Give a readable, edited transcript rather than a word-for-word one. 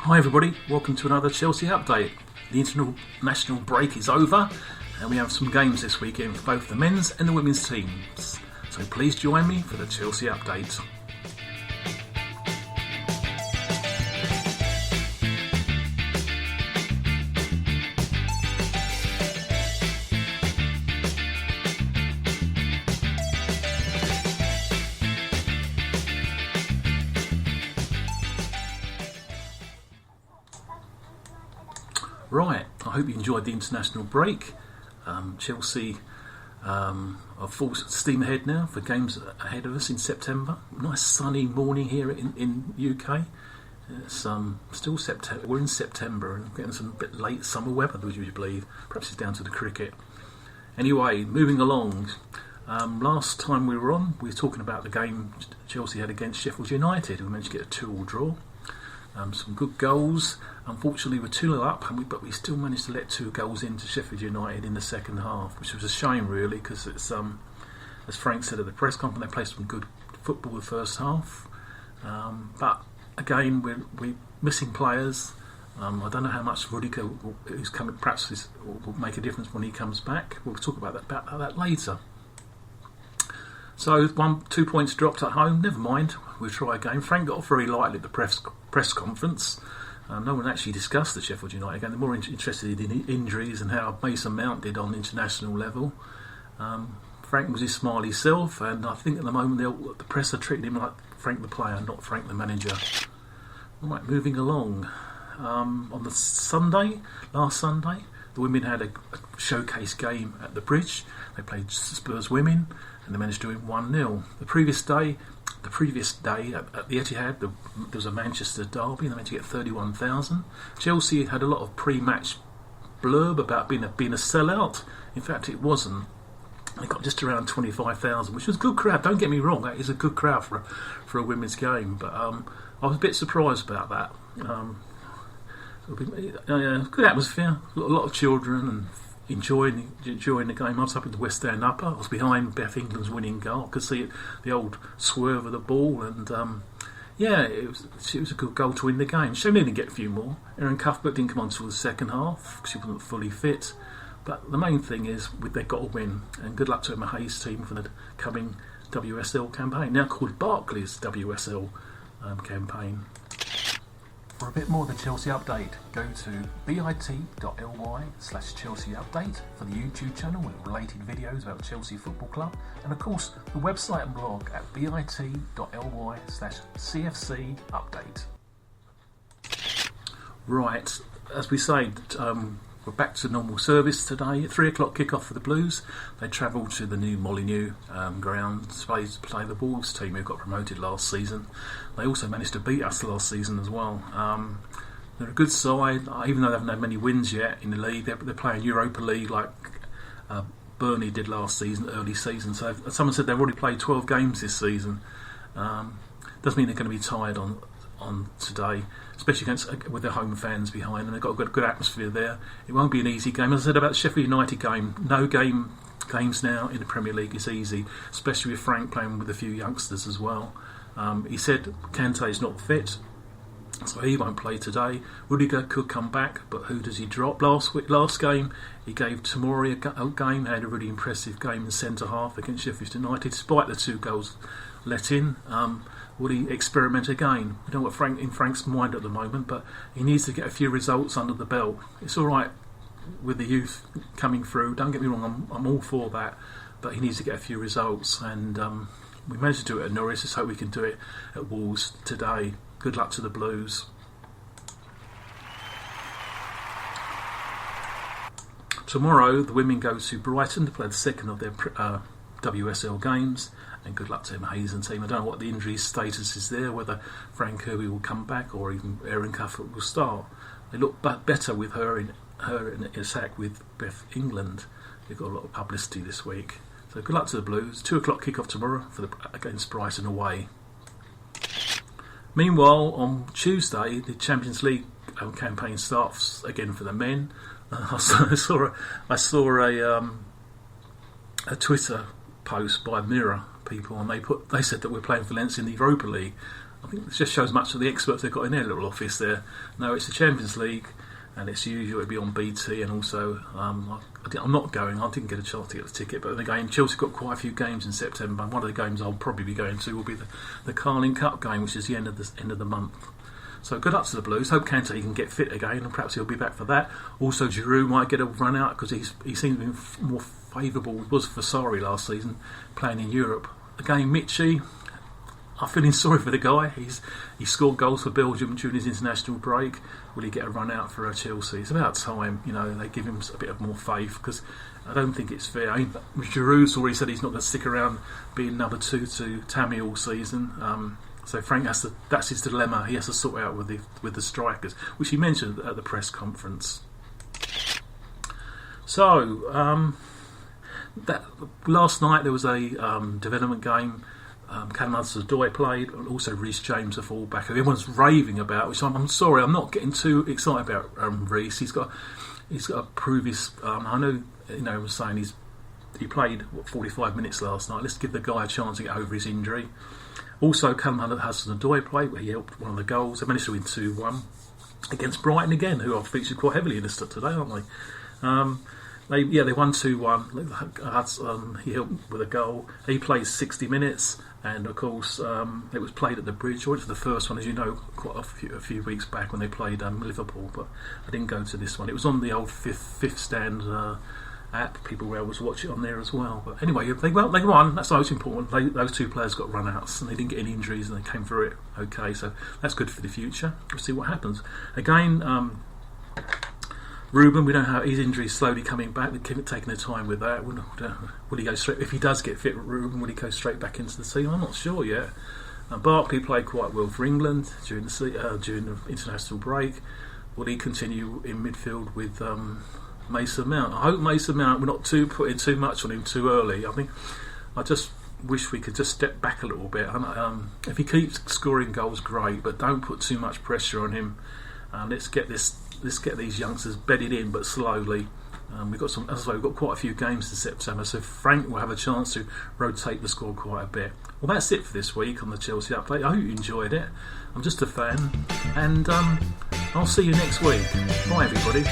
Hi everybody, welcome to another Chelsea update. The international break is over and we have some games this weekend for both the men's and the women's teams. So please join me for the Chelsea update. Right, I hope you enjoyed the international break. Chelsea are full steam ahead now for games ahead of us in September. Nice sunny morning here in UK. It's still September. We're in September and getting some bit late summer weather, would you believe? Perhaps it's down to the cricket. Anyway, moving along. Last time we were on, we were talking about the game Chelsea had against Sheffield United. We managed to get a 2-2 draw. Some good goals. Unfortunately, we're 2-0 up, but we still managed to let 2 goals into Sheffield United in the second half, which was a shame, really, because it's as Frank said at the press conference, they played some good football the first half. But again, we're missing players. I don't know how much Rudiger, who's coming, perhaps will make a difference when he comes back. We'll talk about that later. So 2 points dropped at home. Never mind, we'll try again. Frank got off very lightly at the press conference. No one actually discussed the Sheffield United game. They're more interested in injuries and how Mason Mount did on international level. Frank was his smiley self, and I think at the moment the press are treating him like Frank the player, not Frank the manager. Right, moving along. On the last Sunday, the women had a showcase game at the Bridge. They played Spurs Women, and they managed to win 1-0. The previous day at the Etihad, there was a Manchester derby, and they managed to get 31,000. Chelsea had a lot of pre-match blurb about being a sellout. In fact, it wasn't. They got just around 25,000, which was a good crowd. Don't get me wrong, that is a good crowd for a women's game. But I was a bit surprised about that. Good atmosphere, a lot of children and enjoying the game. I was up in the West End Upper. I was behind Beth England's winning goal. I could see the old swerve of the ball, and it was a good goal to win the game. Shame they didn't get a few more. Erin Cuthbert didn't come on until the second half because she wasn't fully fit. But the main thing is they've got to win, and good luck to Emma Hayes' team for the coming WSL campaign, now called Barclays WSL campaign. For a bit more of the Chelsea update, go to bit.ly/Chelsea update for the YouTube channel with related videos about Chelsea Football Club, and of course the website and blog at bit.ly/CFC update. Right, as we say, we're back to normal service today. At 3 o'clock kick-off for the Blues. They travel to the new Molineux ground to play the Wolves team who got promoted last season. They also managed to beat us last season as well. They're a good side, even though they haven't had many wins yet in the league. They're playing Europa League like Burnley did last season, early season. So someone said they've already played 12 games this season. Doesn't mean they're going to be tired on today, especially with their home fans behind them. They've got a good atmosphere there. It won't be an easy game. As I said about the Sheffield United game, no games now in the Premier League is easy, especially with Frank playing with a few youngsters as well. He said Kante's not fit, so he won't play today. Rudiger could come back, but who does he drop? Last game, he gave Tomori a game. He had a really impressive game in centre half against Sheffield United, despite the 2 goals let in. Would he experiment again? We don't know what in Frank's mind at the moment, but he needs to get a few results under the belt. It's all right with the youth coming through. Don't get me wrong, I'm all for that, but he needs to get a few results. And we managed to do it at Norwich. Let's hope we can do it at Wolves today. Good luck to the Blues. Tomorrow, the women go to Brighton to play the second of their WSL games, and good luck to Emma Hayes and team. I don't know what the injury status is there, whether Frank Kirby will come back or even Erin Cuthbert will start. They look better with her in attack with Beth England. They've got a lot of publicity this week. So good luck to the Blues. 2 o'clock kick-off tomorrow against Brighton away. Meanwhile, on Tuesday, the Champions League campaign starts again for the men. I saw a Twitter post by Mirror people, and they said that we're playing Valencia in the Europa League. I think it just shows much of the experts they've got in their little office there. No, it's the Champions League, and it's usual it'll be on BT, and also I'm not going. I didn't get a chance to get the ticket, but the game Chelsea got quite a few games in September, and one of the games I'll probably be going to will be the Carling Cup game, which is the end of the month. So good luck to the Blues. Hope Kante can get fit again, and perhaps he'll be back for that. Also, Giroud might get a run out because he seems to be more favourable. Was for Sarri last season playing in Europe. Again, Michy. I'm feeling sorry for the guy. He scored goals for Belgium during his international break. Will he get a run out for Chelsea? It's about time, they give him a bit of more faith, because I don't think it's fair. Giroud's already said he's not going to stick around being number 2 to Tammy all season. So Frank that's his dilemma. He has to sort out with the strikers, which he mentioned at the press conference. So last night there was a development game. Callum Hudson-Odoi played, and also Reece James, a fullback, who everyone's raving about. Which I'm sorry, I'm not getting too excited about Reece. He's got to prove his. I know, I was saying he played 45 minutes last night. Let's give the guy a chance to get over his injury. Also, Callum Hudson-Odoi played, where he helped one of the goals. They managed to win 2-1 against Brighton again, who I've featured quite heavily in this today, aren't they? They won 2-1. He helped with a goal. He played 60 minutes, and of course it was played at the Bridge. I went to the first one, as you know, quite a few weeks back when they played Liverpool, but I didn't go to this one. It was on the old fifth stand app. People were able to watch it on there as well. But anyway, they won. That's the most important. Those two players got run-outs, and they didn't get any injuries, and they came through it okay. So that's good for the future. We'll see what happens. Again, Ruben, we know how his injury is slowly coming back. They're taking their time with that. Will he go straight? If he does get fit, Ruben, will he go straight back into the team? I'm not sure yet. Barkley played quite well for England during the international break. Will he continue in midfield with Mason Mount? I hope Mason Mount, we're not putting too much on him too early. I just wish we could just step back a little bit. If he keeps scoring goals, great, but don't put too much pressure on him. Let's get these youngsters bedded in, but slowly. We've got quite a few games in September, so Frank will have a chance to rotate the squad quite a bit. Well, that's it for this week on the Chelsea Update. I hope you enjoyed it. I'm just a fan, and I'll see you next week. Bye, everybody.